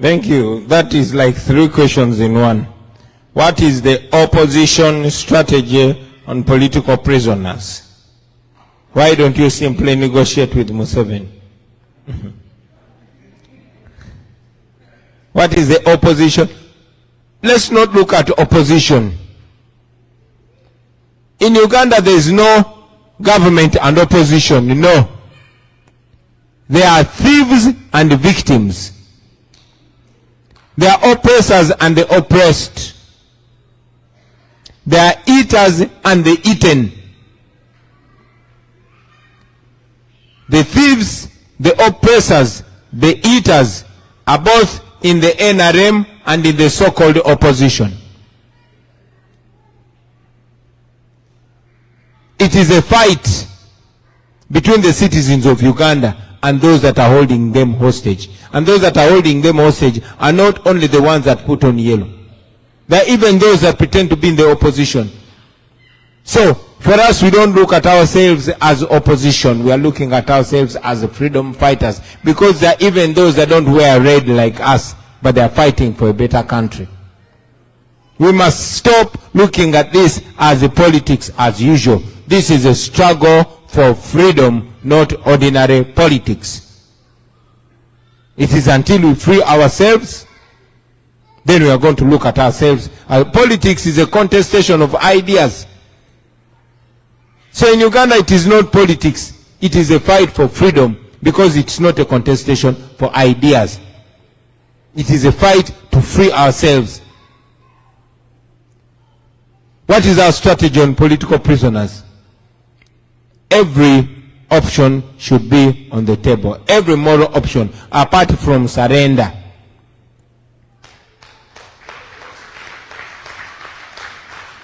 Thank you. That is like 3 questions in one. What is the opposition strategy on political prisoners? Why don't you simply negotiate with Museveni? What is the opposition? Let's not look at opposition. In Uganda, there is no government and opposition. No. There are thieves and victims. There are oppressors and the oppressed. There are eaters and the eaten. The thieves, the oppressors, the eaters are both in the NRM and in the so-called opposition. It is a fight between the citizens of Uganda and those that are holding them hostage. And those that are holding them hostage are not only the ones that put on yellow. There are even those that pretend to be in the opposition. So, for us, we don't look at ourselves as opposition. We are looking at ourselves as freedom fighters. Because there are even those that don't wear red like us, but they are fighting for a better country. We must stop looking at this as a politics as usual. This is a struggle for freedom, not ordinary politics. It is until we free ourselves, then we are going to look at ourselves. Politics is a contestation of ideas. So in Uganda, it is not politics. It is a fight for freedom, because it's not a contestation for ideas. It is a fight to free ourselves. What is our strategy on political prisoners? Every option should be on the table. Every moral option, apart from surrender.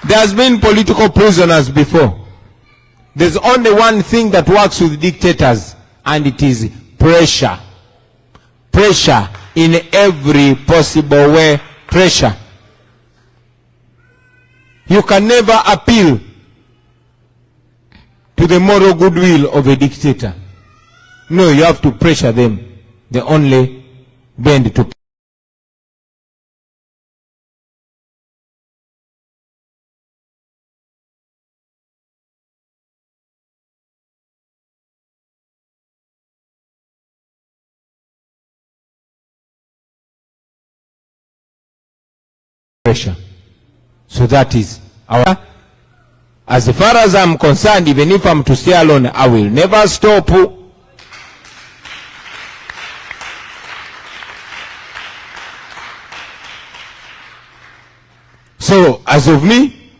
There has been political prisoners before. There's only one thing that works with dictators, and it is pressure. Pressure in every possible way. Pressure. You can never appeal to the moral goodwill of a dictator. No, you have to pressure them. They only bend to pressure. So that is our, as far as I'm concerned, even if I'm to stay alone, I will never stop. So, as of me,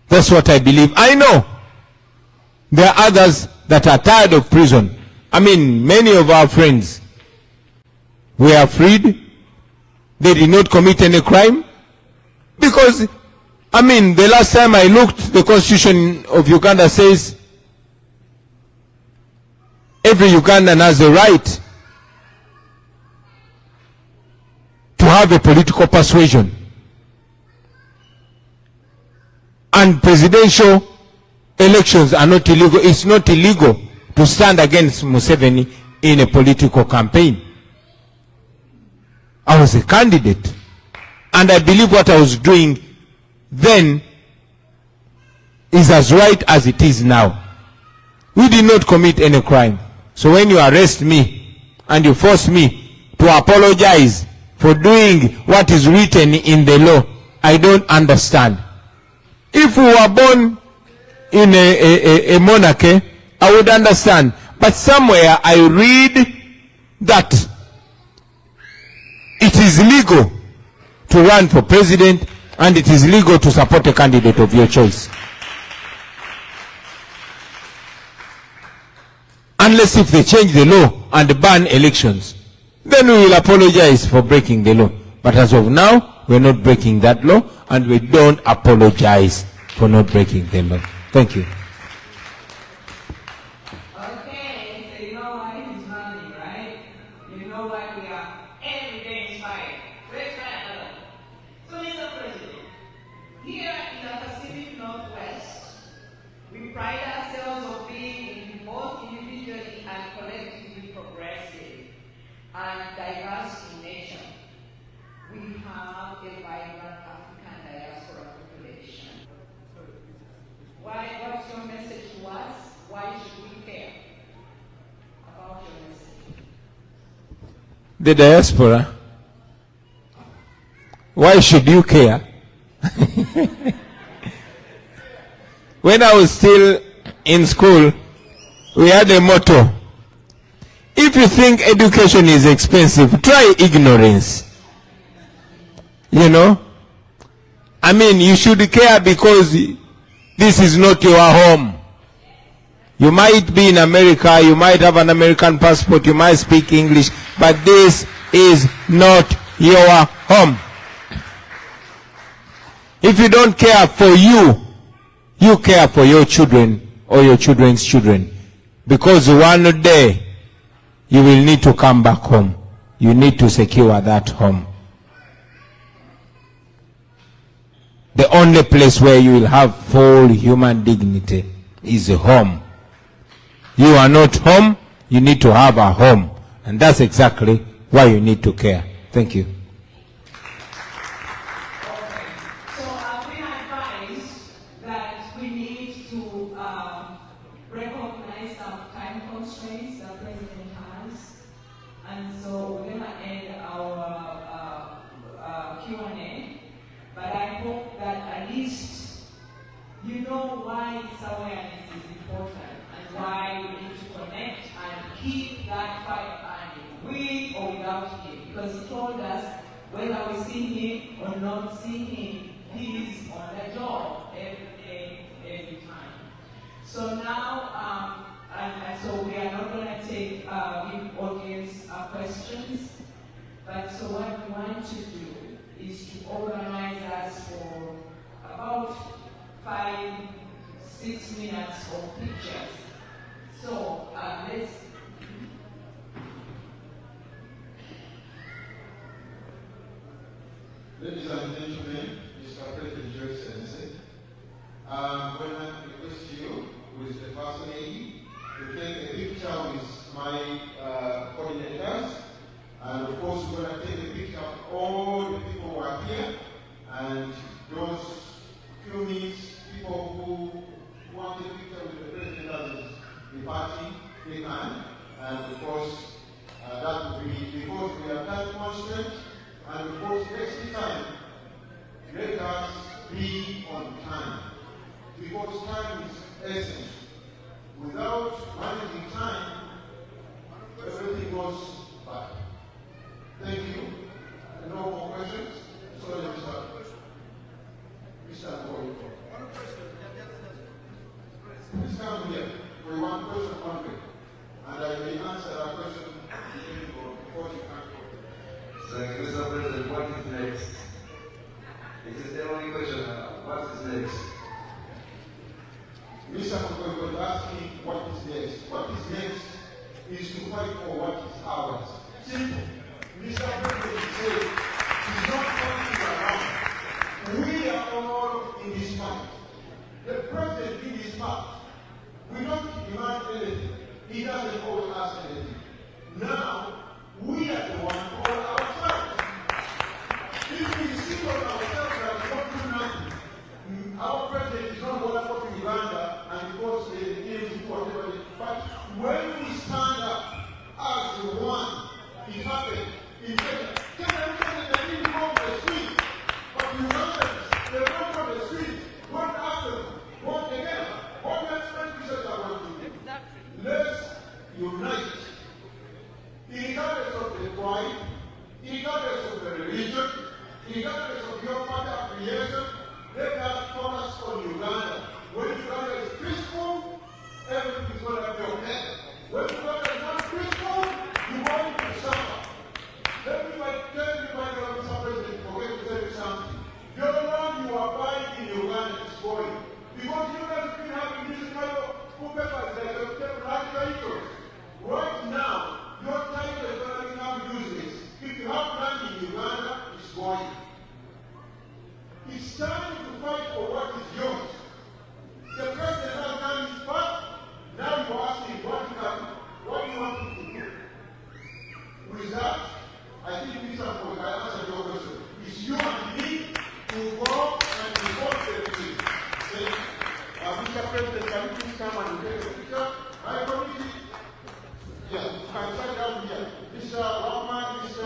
that's what I believe. I know there are others that are tired of prison. I mean, many of our friends were freed. They did not commit any crime. Because, I mean, the last time I looked, the Constitution of Uganda says every Ugandan has the right to have a political persuasion. And presidential elections are not illegal. It's not illegal to stand against Museveni in a political campaign. I was a candidate. And I believe what I was doing then is as right as it is now. We did not commit any crime. So when you arrest me and you force me to apologize for doing what is written in the law, I don't understand. If we were born in a monarchy, I would understand. But somewhere I read that it is legal to run for president, and it is legal to support a candidate of your choice. Unless if they change the law and ban elections, then we will apologize for breaking the law. But as of now, we're not breaking that law, and we don't apologize for not breaking the law. Thank you. Okay, so you know why he's running, right? You know why we are every day inspired. Let's try another. So, Mr. President, here in the Pacific Northwest, we pride ourselves on being both individually and collectively progressive and diverse in nature. the diaspora. Why should you care? When I was still in school, we had a motto. If you think education is expensive, try ignorance. You know? I mean, you should care because this is not your home. You might be in America, you might have an American passport, you might speak English, but this is not your home. If you don't care for you, you care for your children or your children's children. Because one day, you will need to come back home. You need to secure that home. The only place where you will have full human dignity is home. You are not home, you need to have a home. And that's exactly why you need to care. Thank you. So I've been advised that we need to recognize some time constraints the president has. And so we're going to end our Q&A. But I hope that at least you know why this awareness is important and why we need to connect and keep that fire burning, with or without him. Because he told us whether we see him or not see him, he is on the job every day, every time. So now, and so we are not going to take give audience questions. But so what we want to do is to organize us for about 5-6 minutes of pictures. So let's. Ladies and gentlemen, Mr. President Joe Sensei, when I request you with the first lady to take a picture with my coordinators, and of course we're going to take a picture of all the people who are here, and those few minutes, people who want a picture with the president as the party, they can, and of course that will be because we are time constrained. And of course, next time, let us be on time. Because time is essence. Without managing time, everything goes bad. Thank you. No more questions? Sorry, Mr. Boy. Please come here. We want question only. And I will answer that question before you can go. Thank you, Mr. President. What is next? It is the only question. What is next? Mr. Mokoko asked me what is next. What is next is to fight for what is ours. Simple. Mr. President said, he's not fighting around. We are all in this fight. The president did his part. We don't demand anything. He doesn't always ask anything. Now, we are the ones for ourselves. If we sit on ourselves and not do nothing, our president is not going to go to Uganda and because they do whatever. But when we stand up as the one, it happened. In fact, they didn't go to the street. But Ugandans, they went on the street, went after them, went together. What makes French Christians are going to do? Let's unite. Regardless of the tribe, regardless of the religion, regardless of your party affiliation, let us focus on Uganda. When Uganda is peaceful, everything is going to be okay. When Uganda is not peaceful, you want to suffer. Let me tell everybody, Mr. President, forget to tell you something. The land you are buying in Uganda is going. Because you guys have been having this kind of papers that have kept radical interest. Right now, your title is going to become useless. If you have land in Uganda, it's going. It's time to fight for what is yours. The president has done his part. Now you're asking what do you want to do? With that, I think Mr. Paul, I answered your question. It's you and me to go and report the thing. Mr. President, can you please come and take a picture? My committee. Yeah, you can sit down here. Mr. Wagman, Mr.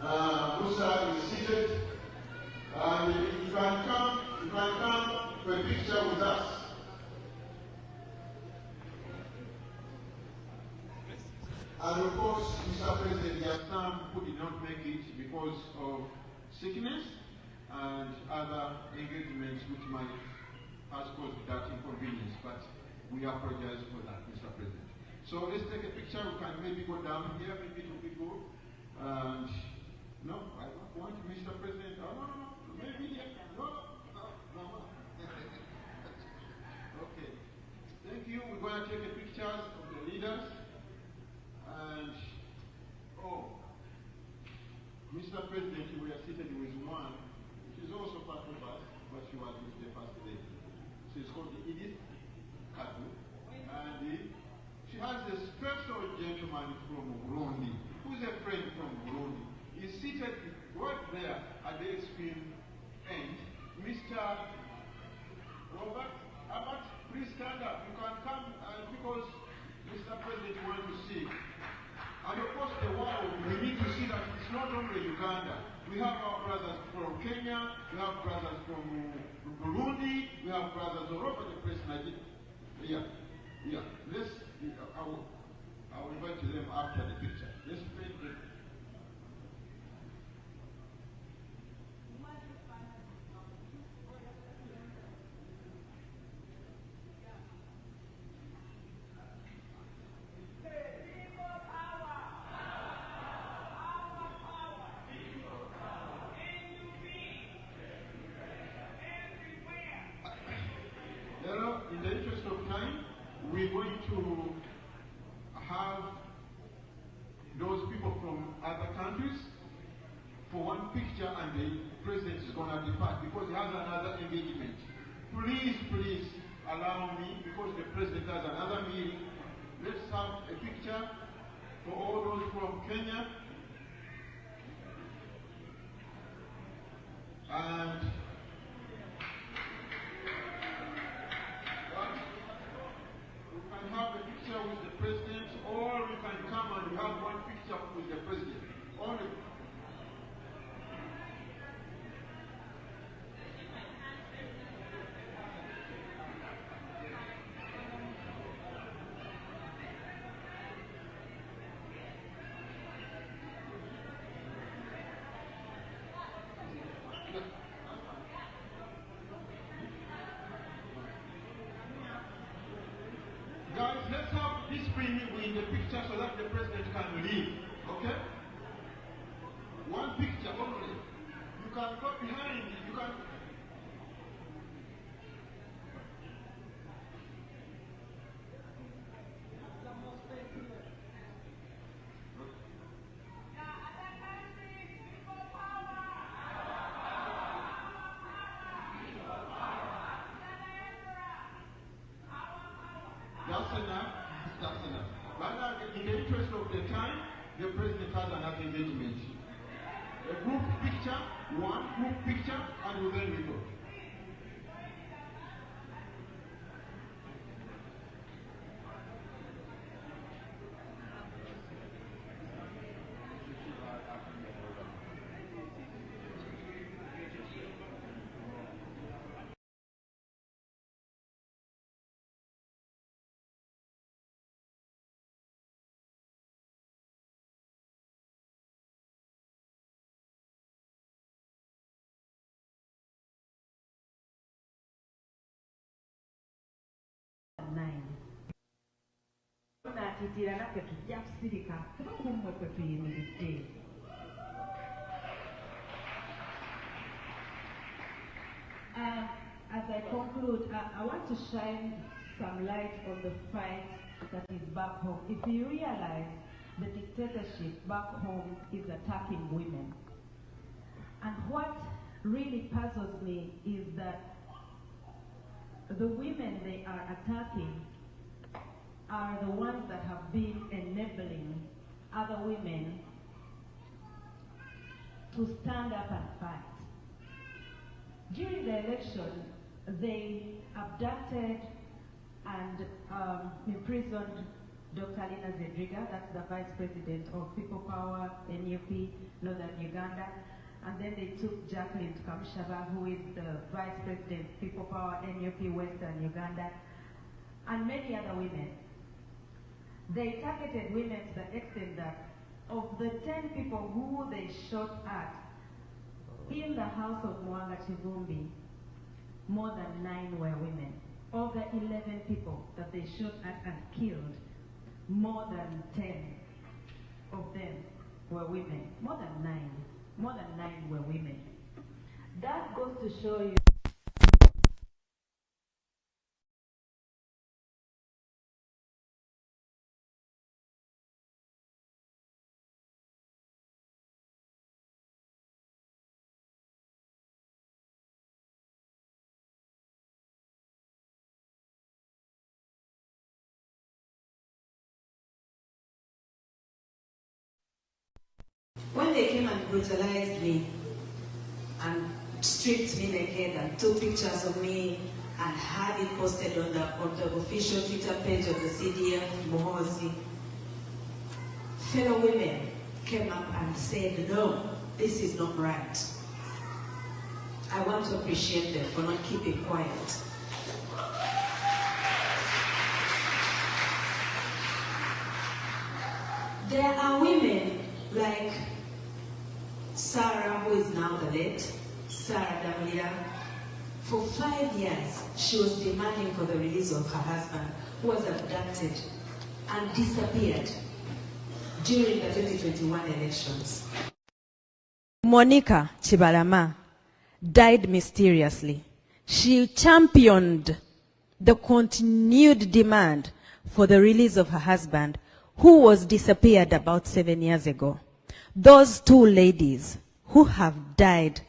Musa is seated. And you can come for a picture with us. And of course, Mr. President, there are some who did not make it because of sickness and other engagements which might has caused that inconvenience. But we apologize for that, Mr. President. So let's take a picture. We can maybe go down here, maybe it will be good. And no, I don't want Mr. President. Oh, no, maybe here. No. Okay. Thank you. We're going to take the pictures of the leaders. And, Mr. President, we are seated with one. She's also part of us, but she was with the first lady. She's called Edith Katu. And she has a special gentleman from Burundi, who's a friend from Burundi. He's seated right there at the extreme end. Mr. Robert Abbott, please stand up. You can come because Mr. President wants to see. And of course the world, we need to see that it's not only Uganda. We have our brothers from Kenya, we have brothers from Burundi, we have brothers all over the place. Yeah. Let's, I will invite them after the picture. Let's paint them. In the interest of time, we're going to have those people from other countries for one picture, and the president is going to depart because he has another engagement. Please allow me, because the president has another meeting. Let's have a picture for all those from Kenya. And have a picture with the president, or we can come and have one picture with the president. Only. Guys, let's have this screen in the picture so that the president can leave. Okay? One picture only. You can go behind. You can. That's enough. But in the interest of the time, the president has another engagement. A group picture, one group picture, and then we go. As I conclude, I want to shine some light on the fight that is back home. If you realize the dictatorship back home is attacking women, and what really puzzles me is that the women they are attacking are the ones that have been enabling other women to stand up and fight. During the election, they abducted and imprisoned Dr. Lina Zedriga, that's the Vice President of People Power NUP Northern Uganda. And then they took Jacqueline Kamshaba, who is the Vice President People Power NUP Western Uganda, and many other women. They targeted women to the extent that of the 10 people who they shot at in the house of Mwanga Chivumbi, more than 9 were women. Of the 11 people that they shot at and killed, more than 10 of them were women. More than 9 were women. That goes to show you when they came and brutalized me and stripped me naked and took pictures of me and had it posted on the official Twitter page of the CDF Mohozi, fellow women came up and said, no, this is not right. I want to appreciate them for not keeping quiet. There are women like Sarah, who is now the late Sarah Damlia. For 5 years, she was demanding for the release of her husband, who was abducted and disappeared during the 2021 elections. Monica Chibalama died mysteriously. She championed the continued demand for the release of her husband, who was disappeared about 7 years ago. Those 2 ladies who have died,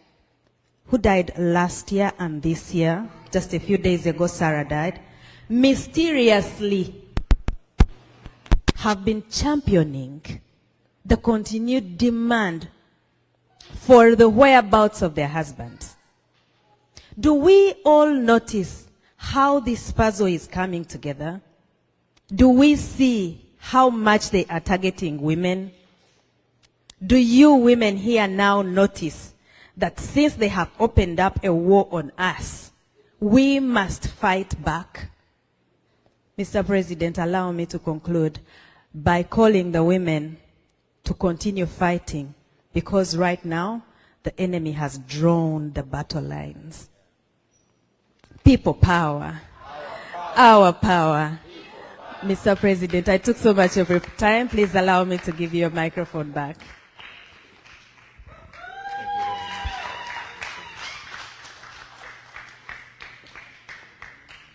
who died last year and this year, just a few days ago Sarah died, mysteriously have been championing the continued demand for the whereabouts of their husbands. Do we all notice how this puzzle is coming together? Do we see how much they are targeting women? Do you women here now notice that since they have opened up a war on us, we must fight back? Mr. President, allow me to conclude by calling the women to continue fighting, because right now the enemy has drawn the battle lines. People power. Our power. Mr. President, I took so much of your time. Please allow me to give you a microphone back.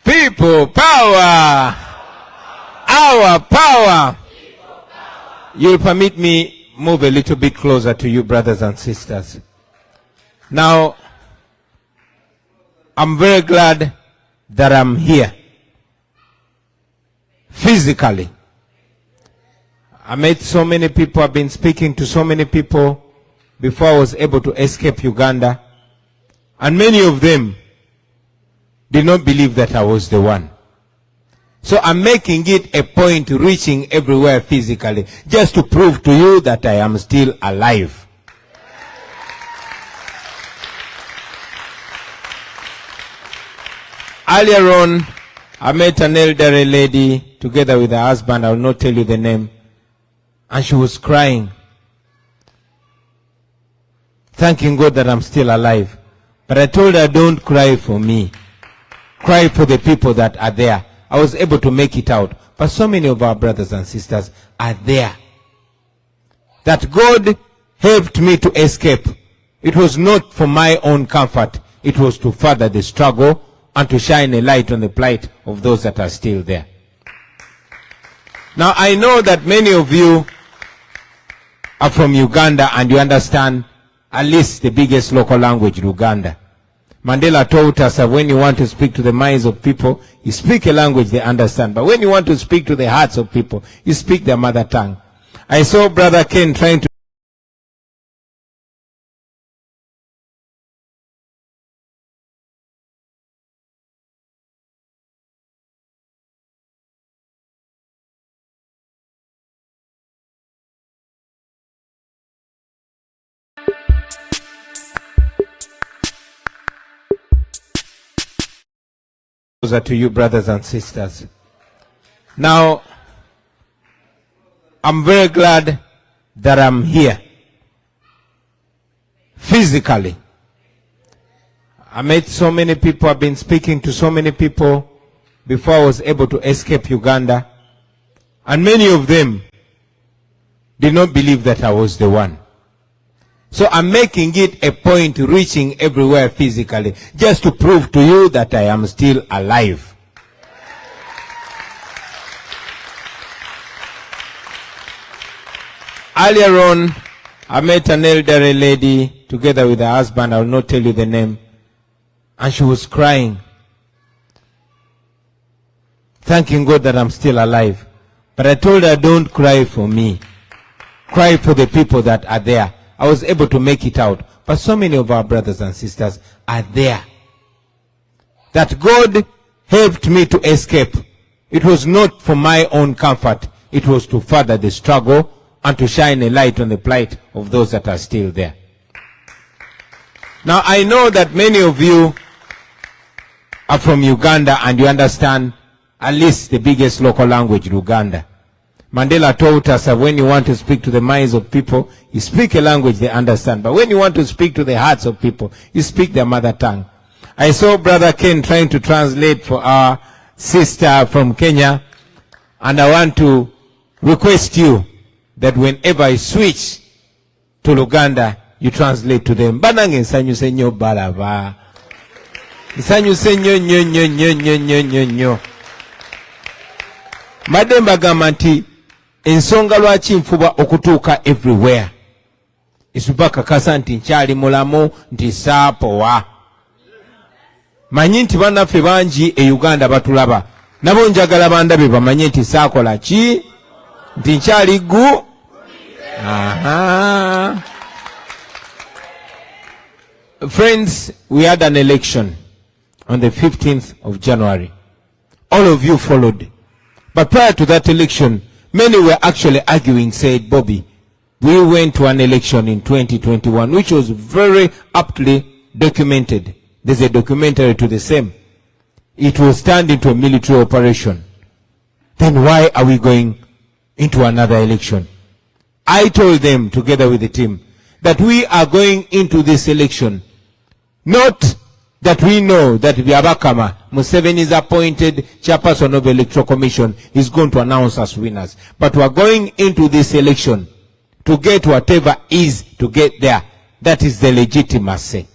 People power. Our power. You'll permit me move a little bit closer to you, brothers and sisters. Now, I'm very glad that I'm here. Physically. I met so many people, I've been speaking to so many people before I was able to escape Uganda. And many of them did not believe that I was the one. So I'm making it a point to reaching everywhere physically, just to prove to you that I am still alive. Earlier on, I met an elderly lady together with her husband. I will not tell you the name. And she was crying, thanking God that I'm still alive. But I told her, don't cry for me. Cry for the people that are there. I was able to make it out. But so many of our brothers and sisters are there. That God helped me to escape. It was not for my own comfort. It was to further the struggle and to shine a light on the plight of those that are still there. Now, I know that many of you are from Uganda and you understand at least the biggest local language, Luganda. Mandela taught us that when you want to speak to the minds of people, you speak a language they understand. But when you want to speak to the hearts of people, you speak their mother tongue. I saw Brother Ken trying to To you, brothers and sisters. Now, I'm very glad that I'm here physically. I met so many people, I've been speaking to so many people before I was able to escape Uganda, and many of them did not believe that I was the one. So I'm making it a point reaching everywhere physically, just to prove to you that I am still alive. Earlier on, I met an elderly lady together with her husband. I will not tell you the name. And she was crying, thanking God that I'm still alive. But I told her, don't cry for me. Cry for the people that are there. I was able to make it out. But so many of our brothers and sisters are there. That God helped me to escape. It was not for my own comfort. It was to further the struggle and to shine a light on the plight of those that are still there. Now, I know that many of you are from Uganda and you understand at least the biggest local language, Luganda. Mandela taught us that when you want to speak to the minds of people, you speak a language they understand. But when you want to speak to the hearts of people, you speak their mother tongue. I saw Brother Ken trying to translate for our sister from Kenya. And I want to request you that whenever I switch to Luganda, you translate to them. Banange nsanyuse nnyo balaba. Nsanyuse nnyo nnyo nnyo nnyo nnyo nnyo nnyo nnyo. Madde mbagamba nti ensonga lwaki nfuba okutuuka everywhere. Isubakakasa nti nkyali mulamu nti saapowa. Manyi nti bannaffe bangi e Uganda batulaba. Nabo njagala bandabe bamanye nti saakola ki? Nti nkyali gu? Aha. Friends, we had an election on the 15th of January. All of you followed. But prior to that election, many were actually arguing, said, Bobby, we went to an election in 2021, which was very aptly documented. There's a documentary to the same. It was turned into a military operation. Then why are we going into another election? I told them, together with the team, that we are going into this election, not that we know that Byabakama, Museveni's appointed chairperson of the Electoral Commission, is going to announce us winners. But we are going into this election to get whatever is to get there. That is the legitimacy.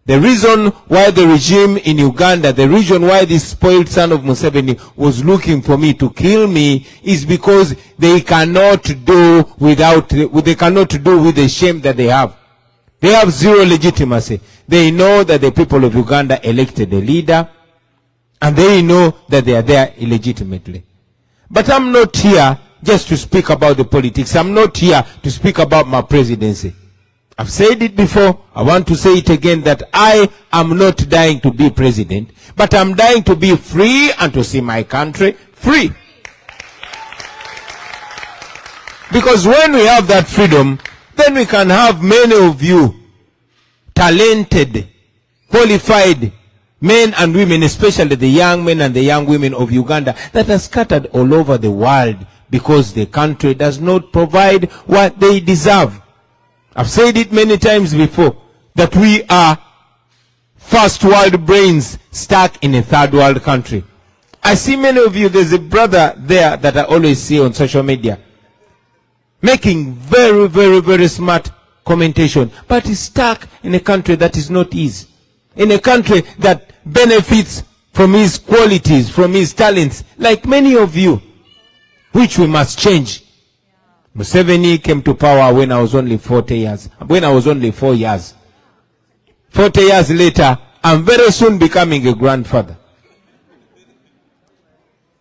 The reason why the regime in Uganda, the reason why this spoiled son of Museveni was looking for me to kill me is because they cannot do without, they cannot do with the shame that they have. They have zero legitimacy. They know that the people of Uganda elected a leader, and they know that they are there illegitimately. But I'm not here just to speak about the politics. I'm not here to speak about my presidency. I've said it before. I want to say it again, that I am not dying to be president, but I'm dying to be free and to see my country free. Because when we have that freedom, then we can have many of you talented, qualified men and women, especially the young men and the young women of Uganda that are scattered all over the world because the country does not provide what they deserve. I've said it many times before, that we are first world brains stuck in a third world country. I see many of you, there's a brother there that I always see on social media, making very, very, very smart commentation, but he's stuck in a country that is not his. In a country that benefits from his qualities, from his talents, like many of you, which we must change. Museveni came to power when I was only 40 years. When I was only 4 years. 40 years later, I'm very soon becoming a grandfather.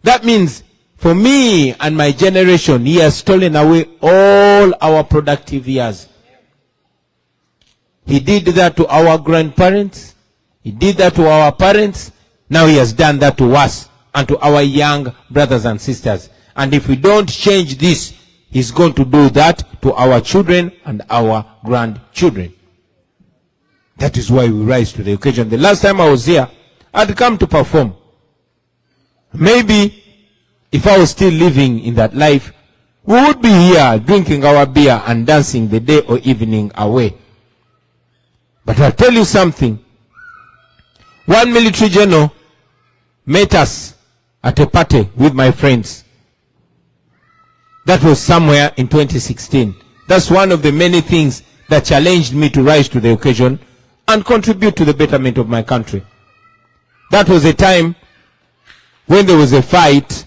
That means, for me and my generation, he has stolen away all our productive years. He did that to our grandparents. He did that to our parents. Now he has done that to us and to our young brothers and sisters. And if we don't change this, he's going to do that to our children and our grandchildren. That is why we rise to the occasion. The last time I was here, I'd come to perform. Maybe if I was still living in that life, we would be here drinking our beer and dancing the day or evening away. But I'll tell you something. One military general met us at a party with my friends. That was somewhere in 2016. That's one of the many things that challenged me to rise to the occasion and contribute to the betterment of my country. That was a time when there was a fight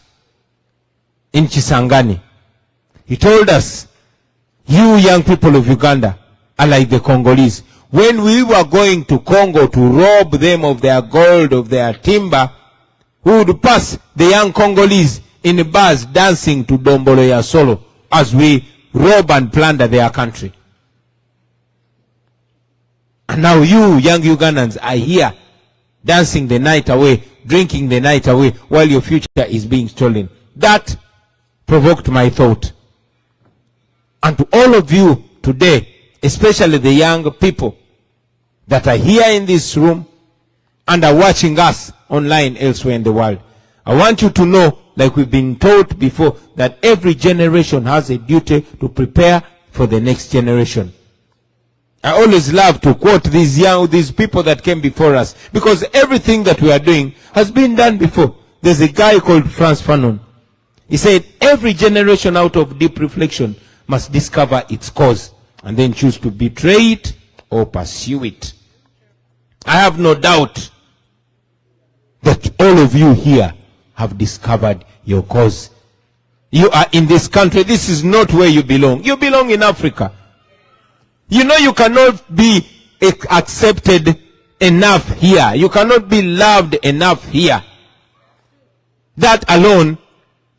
in Kisangani. He told us, you young people of Uganda are like the Congolese. When we were going to Congo to rob them of their gold, of their timber, we would pass the young Congolese in bars dancing to Dombolo ya Solo as we rob and plunder their country. And now you young Ugandans are here dancing the night away, drinking the night away while your future is being stolen. That provoked my thought. And to all of you today, especially the young people that are here in this room and are watching us online elsewhere in the world, I want you to know, like we've been taught before, that every generation has a duty to prepare for the next generation. I always love to quote these people that came before us, because everything that we are doing has been done before. There's a guy called Franz Fanon. He said, every generation out of deep reflection must discover its cause and then choose to betray it or pursue it. I have no doubt that all of you here have discovered your cause. You are in this country. This is not where you belong. You belong in Africa. You know you cannot be accepted enough here. You cannot be loved enough here. That alone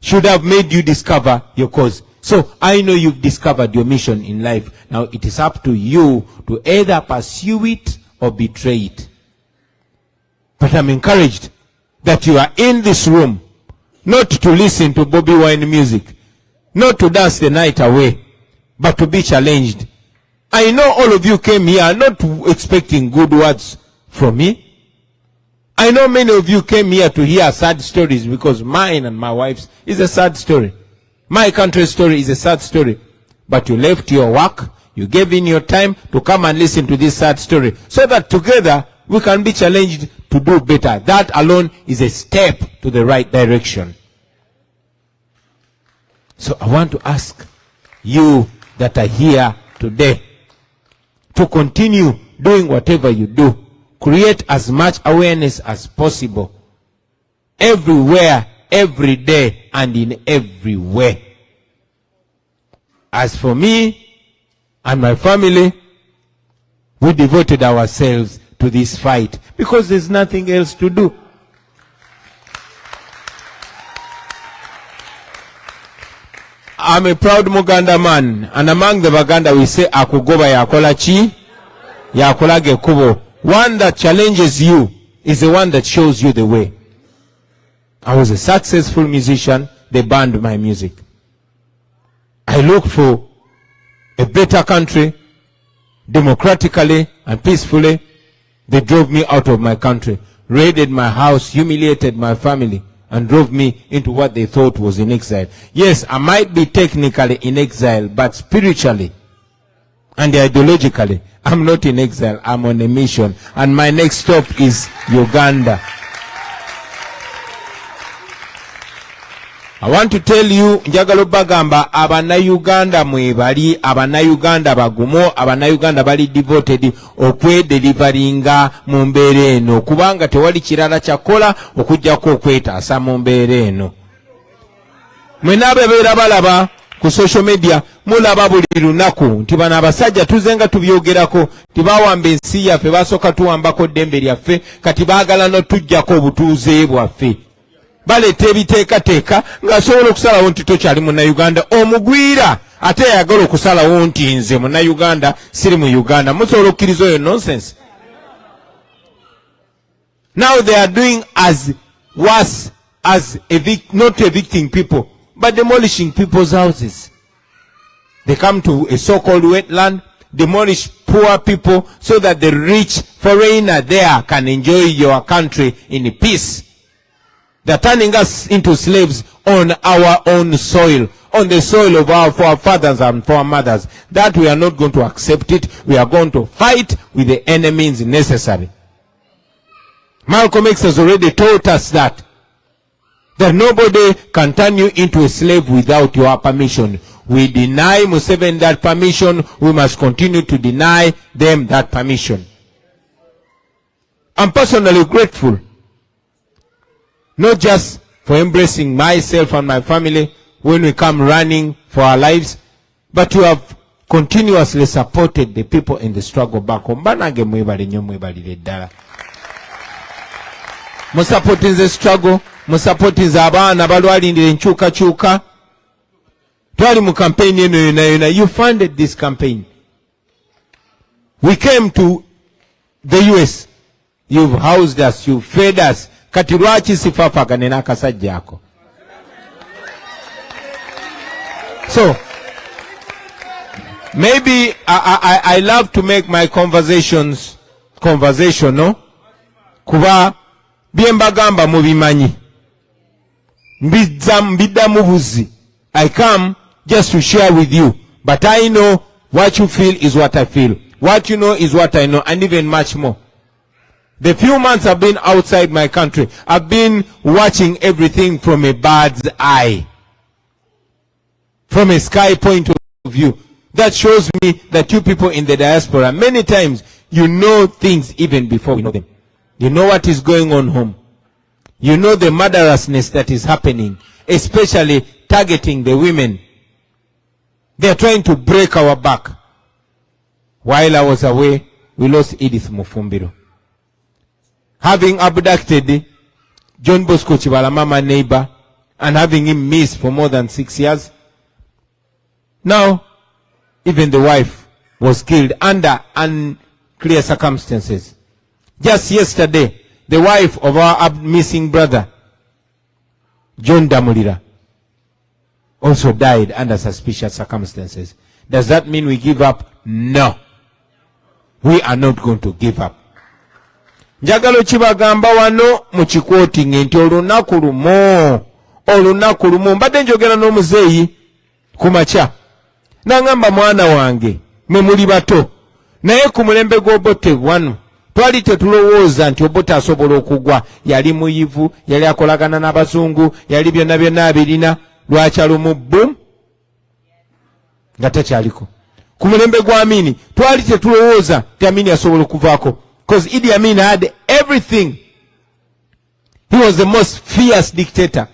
should have made you discover your cause. So I know you've discovered your mission in life. Now it is up to you to either pursue it or betray it. But I'm encouraged that you are in this room not to listen to Bobiwine music, not to dance the night away, but to be challenged. I know all of you came here not expecting good words from me. I know many of you came here to hear sad stories, because mine and my wife's is a sad story. My country's story is a sad story. But you left your work, you gave in your time to come and listen to this sad story, so that together we can be challenged to do better. That alone is a step to the right direction. So I want to ask you that are here today to continue doing whatever you do. Create as much awareness as possible, everywhere, every day, and in every way. As for me and my family, we devoted ourselves to this fight because there's nothing else to do. I'm a proud Muganda man, and among the Baganda we say akugoba yakola chi, yakola gekubo. One that challenges you is the one that shows you the way. I was a successful musician. They banned my music. I looked for a better country, democratically and peacefully. They drove me out of my country, raided my house, humiliated my family, and drove me into what they thought was in exile. Yes, I might be technically in exile, but spiritually and ideologically, I'm not in exile. I'm on a mission. And my next stop is Uganda. I want to tell you, njagalo bagamba, abana-Uganda mwebali, abana-Uganda bagumo, abana-Uganda bali devoted okwedelivaringa mu mbeera eno, kubanga tewali kirala kyakola okujjako okwetaasa mu mbeera eno. Mwena abebeera balaba ku social media, mulaba buli lunaku nti bano abasajja tuzenga tubyogerako, tibawamba ensi yaffe, basooka tuwambako ddembe lyaffe, kati baagala n'otujjako obutuuze bwaffe. Baleeta ebiteekateeka ng'asobola okusalawo nti tokyali munnayuganda, omugwira ate yagala okusalawo nti nze munnayuganda siri mu Uganda. Musobola okkiriza oyo nonsense? Now they are doing as worse as not evicting people, but demolishing people's houses. They come to a so-called wetland, demolish poor people so that the rich foreigner there can enjoy your country in peace. They're turning us into slaves on our own soil, on the soil of our forefathers and foremothers. That we are not going to accept it. We are going to fight with the enemies necessary. Malcolm X has already taught us that nobody can turn you into a slave without your permission. We deny Museveni that permission. We must continue to deny them that permission. I'm personally grateful, not just for embracing myself and my family when we come running for our lives, but you have continuously supported the people in the struggle back home. Banage mwebale nyo mwebalire ddala. Musupporting the struggle, musupporting abaana balwalindira enkyukakyuka. Twali mu campaign eno yona. You funded this campaign. We came to the US. You've housed us, you've fed us. Kati lwaki sifafagane n'akasajja ako? So, maybe I love to make my conversational. Kuba byembagamba mubimanyi. Mbidda mubuzi. I come just to share with you. But I know what you feel is what I feel. What you know is what I know, and even much more. The few months I've been outside my country, I've been watching everything from a bird's eye. From a sky point of view. That shows me that you people in the diaspora, many times, you know things even before we know them. You know what is going on home. You know the murderousness that is happening, especially targeting the women. They are trying to break our back. While I was away, we lost Edith Mufumbiro. Having abducted John Bosco Chibalamama neighbor and having him missed for more than 6 years. Now, even the wife was killed under unclear circumstances. Just yesterday, the wife of our missing brother, John Damulira, also died under suspicious circumstances. Does that mean we give up? No. We are not going to give up. Njagalo kibagamba wano mu quoting nti olunaku lumu mbadde njogera n'omuzeeyi ku makya n'angamba mwana wange mwe muli bato naye ku mulembe gw'Obote wano twali tetulowooza nti Obote asobola okugwa. Yali muyivu, yali akolagana n'abazungu, yali byonna abirina. Lwakya lumu boom nga takyaliko. Ku mulembe gwa Amini twali tetulowooza nti Amini asobola okuvaako. Because Idi Amin had everything. He was the most fierce dictator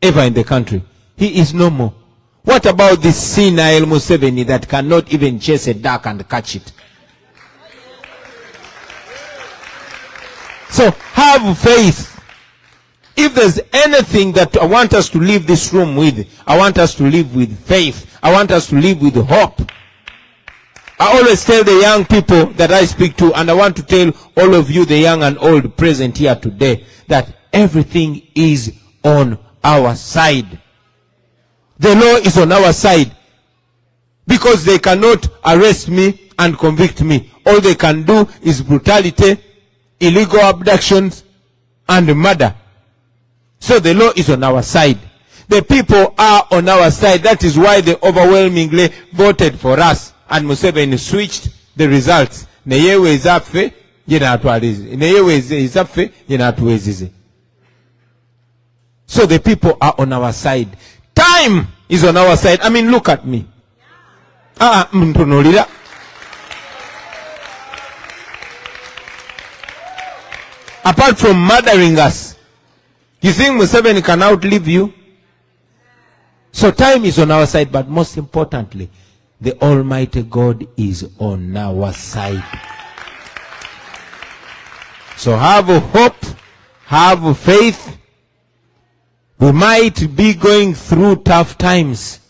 ever in the country. He is no more. What about this senile Museveni that cannot even chase a duck and catch it? So have faith. If there's anything that I want us to leave this room with, I want us to live with faith. I want us to live with hope. I always tell the young people that I speak to, and I want to tell all of you, the young and old present here today, that everything is on our side. The law is on our side. Because they cannot arrest me and convict me. All they can do is brutality, illegal abductions, and murder. So the law is on our side. The people are on our side. That is why they overwhelmingly voted for us. And Museveni switched the results. Neyewe izaffe yena atwalize. Neyewe izaffe yena atuwezize. So the people are on our side. Time is on our side. I mean, look at me. Mtunulira. Apart from murdering us, you think Museveni can outlive you? So time is on our side, but most importantly, the Almighty God is on our side. So have hope, have faith. We might be going through tough times.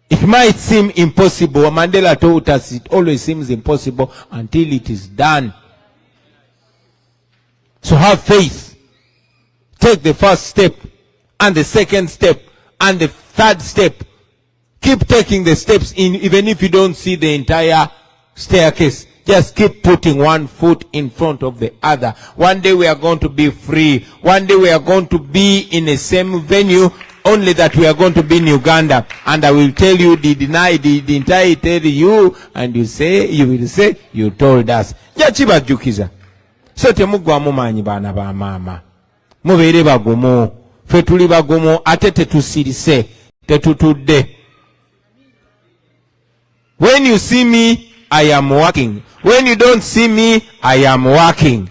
It might seem impossible. Mandela told us it always seems impossible until it is done. So have faith. Take the first step, and the second step, and the third step. Keep taking the steps in, even if you don't see the entire staircase. Just keep putting one foot in front of the other. One day we are going to be free. One day we are going to be in the same venue, only that we are going to be in Uganda. And I will tell you, didn't I tell you? And you will say, you told us. Jachiba jukiza. So temugwamu manyi bana ba mama. Mubeere bagumu. Ffe tuli bagumu ate tetusirise. Tetutudde. When you see me, I am working. When you don't see me, I am working.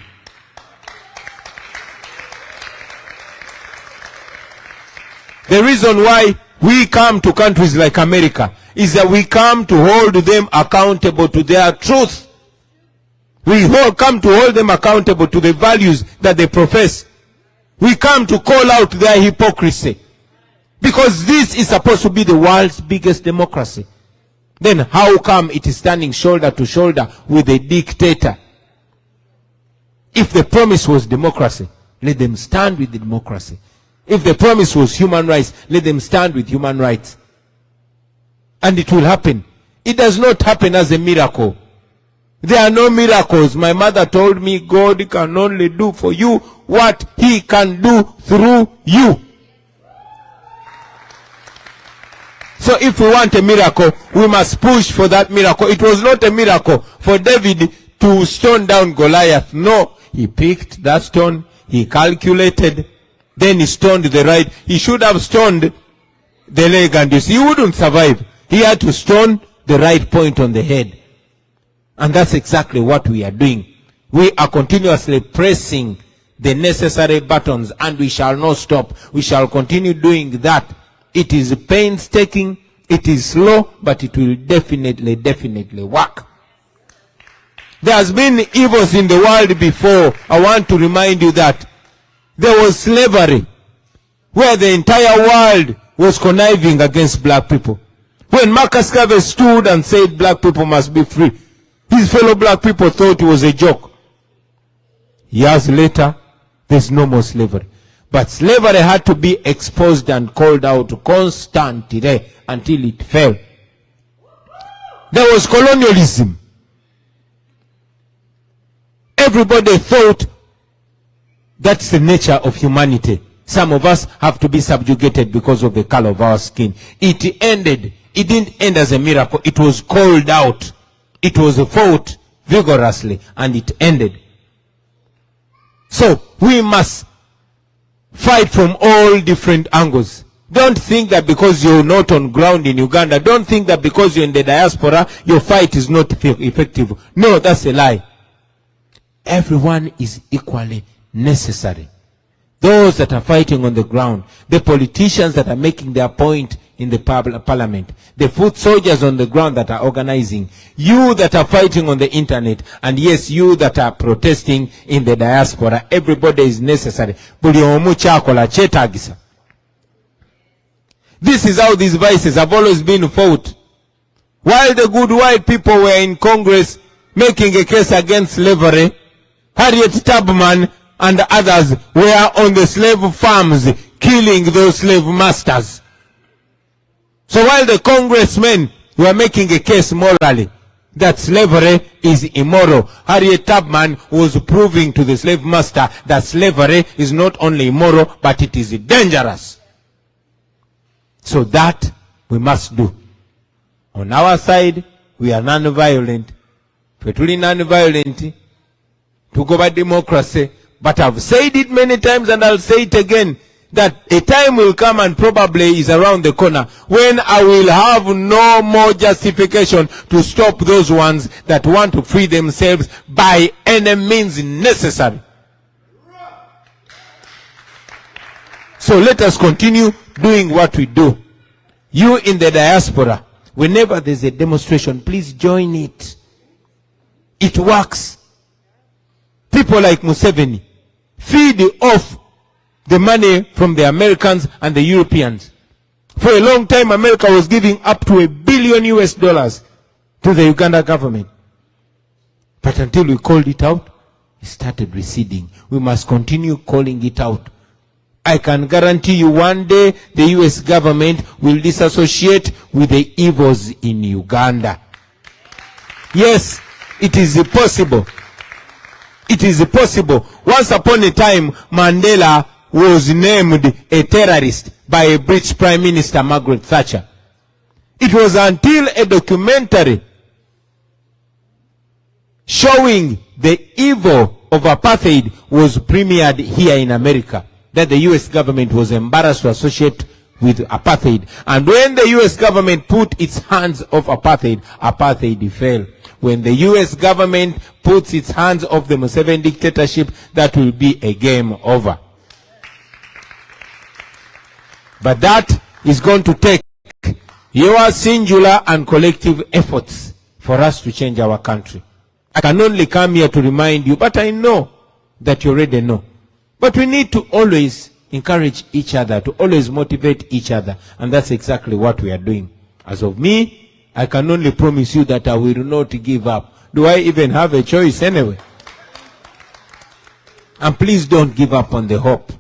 The reason why we come to countries like America is that we come to hold them accountable to their truth. We come to hold them accountable to the values that they profess. We come to call out their hypocrisy. Because this is supposed to be the world's biggest democracy. Then how come it is standing shoulder to shoulder with a dictator? If the promise was democracy, let them stand with the democracy. If the promise was human rights, let them stand with human rights. And it will happen. It does not happen as a miracle. There are no miracles. My mother told me God can only do for you what he can do through you. So if we want a miracle, we must push for that miracle. It was not a miracle for David to stone down Goliath. No, he picked that stone, he calculated, then he stoned the right. He should have stoned the leg, and you see, he wouldn't survive. He had to stone the right point on the head. And that's exactly what we are doing. We are continuously pressing the necessary buttons, and we shall not stop. We shall continue doing that. It is painstaking, it is slow, but it will definitely work. There has been evils in the world before. I want to remind you that there was slavery, where the entire world was conniving against black people. When Marcus Garvey stood and said black people must be free, his fellow black people thought it was a joke. Years later, there's no more slavery. But slavery had to be exposed and called out constantly until it fell. There was colonialism. Everybody thought that's the nature of humanity. Some of us have to be subjugated because of the color of our skin. It ended. It didn't end as a miracle. It was called out. It was fought vigorously, and it ended. So we must fight from all different angles. Don't think that because you're not on ground in Uganda, don't think that because you're in the diaspora, your fight is not effective. No, that's a lie. Everyone is equally necessary. Those that are fighting on the ground, the politicians that are making their point in the parliament, the foot soldiers on the ground that are organizing, you that are fighting on the internet, and yes, you that are protesting in the diaspora, everybody is necessary. This is how these vices have always been fought. While the good white people were in Congress making a case against slavery, Harriet Tubman and others were on the slave farms killing those slave masters. So while the congressmen were making a case morally that slavery is immoral, Harriet Tubman was proving to the slave master that slavery is not only immoral, but it is dangerous. So that we must do. On our side, we are non-violent. Petuli non-violent. To go by democracy. But I've said it many times, and I'll say it again, that a time will come, and probably is around the corner, when I will have no more justification to stop those ones that want to free themselves by any means necessary. So let us continue doing what we do. You in the diaspora, whenever there's a demonstration, please join it. It works. People like Museveni feed off the money from the Americans and the Europeans. For a long time, America was giving up to $1 billion to the Uganda government. But until we called it out, it started receding. We must continue calling it out. I can guarantee you one day the US government will disassociate with the evils in Uganda. Yes, It is possible. It is possible. Once upon a time, Mandela was named a terrorist by a British Prime Minister, Margaret Thatcher. It was until a documentary showing the evil of apartheid was premiered here in America that the US government was embarrassed to associate with apartheid. And when the US government put its hands off apartheid, apartheid fell. When the US government puts its hands off the Museveni dictatorship, that will be a game over. But that is going to take your singular and collective efforts for us to change our country. I can only come here to remind you, but I know that you already know. But we need to always encourage each other, to always motivate each other. And that's exactly what we are doing. As of me, I can only promise you that I will not give up. Do I even have a choice anyway? And please don't give up on the hope.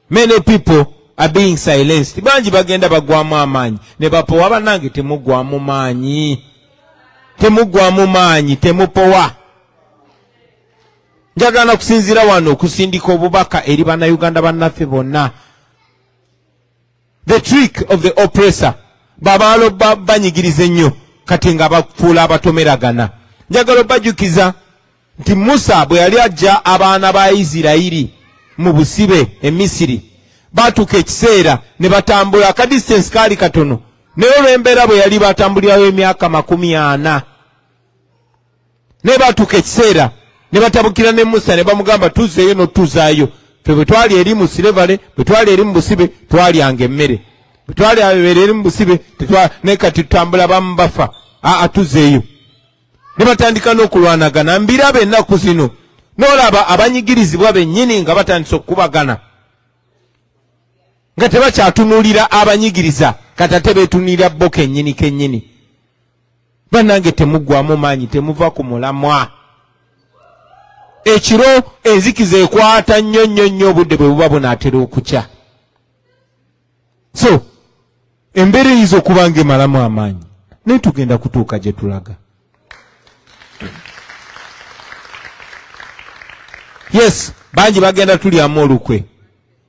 Many people are being silenced. Banji bagenda bagwamu amanyi. Ne bapowa banange temugwamu manyi. Temugwamu manyi, temupowa. Njagala kusinzira wano kusindika obubaka eri bannayuganda bannaffe bonna. The trick of the oppressor. Babalo banyigiriza ennyo kati nga bafuula abatomeragana. Njagala bajukiza nti Musa bwe yali ajja abaana ba Isirayiri mu busibe e Misiri. Batuuka ekiseera ne batambula ka distance kaali katono. Naye olw'embeera bwe yali batambulirawo emyaka 40. Ne batuuka ekiseera ne batabukira ne Musa ne bamugamba tuzeeyo n'otuzaayo. Ffe bwe twali eri mu Silevale, bwe twali eri mu busibe, twalyanga emmere. Bwe twali eri mu busibe, ne kati tutambula bamu bafa. Tuzeeyo. Ne batandika n'okulwanagana. Mbiraba ennaku zino. N'olaba abanyigirizibwa bennyini nga batandise okubagana. Nga tebakyatunuulira abanyigiriza kati ate beetunuulira bo kennyini. Bannange temuggwamu maanyi, temuva ku mulamwa. Ekiro enzikiza ekwata nnyo obudde bwe buba bunaatera okukya. So embeera eyinza okuba nga emalamu amaanyi naye tugenda kutuuka gye tulaga. Yes, bangi bagenda tulyamu olukwe.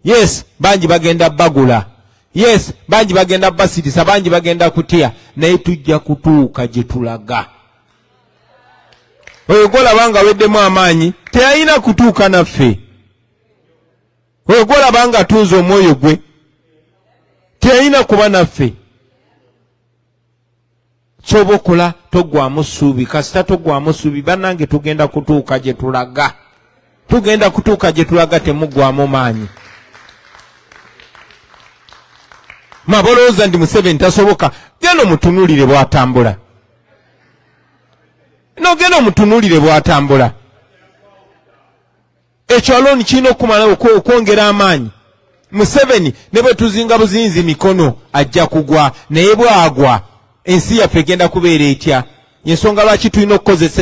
Yes, bangi bagenda bagula. Yes, bangi bagenda basirisa, bangi bagenda kutya, naye tujja kutuuka gye tulaga. Oyo gw'olaba weddemu amaanyi teyalina kutuuka naffe. Oyo gw'olaba atunze omwoyo gwe teyalina kuba naffe. Ky'oba okola toggwamu ssuubi, kasita toggwamu ssuubi bannange tugenda kutuuka gye tulaga. Tugenda kutuuka gye tulaga, temuggwamu maanyi. Mabolooza ndi Museveni tasoboka. Genda omutunuulire bw'atambula. Genda omutunuulire bw'atambula. Ekyo aloni kirina okumala okwongera amaanyi. Museveni ne bwe tuzinga buzinzi mikono ajja kugwa, naye bw'agwa ensi yaffe egenda kubeera etya. Ensonga lwaki tulina okukozesa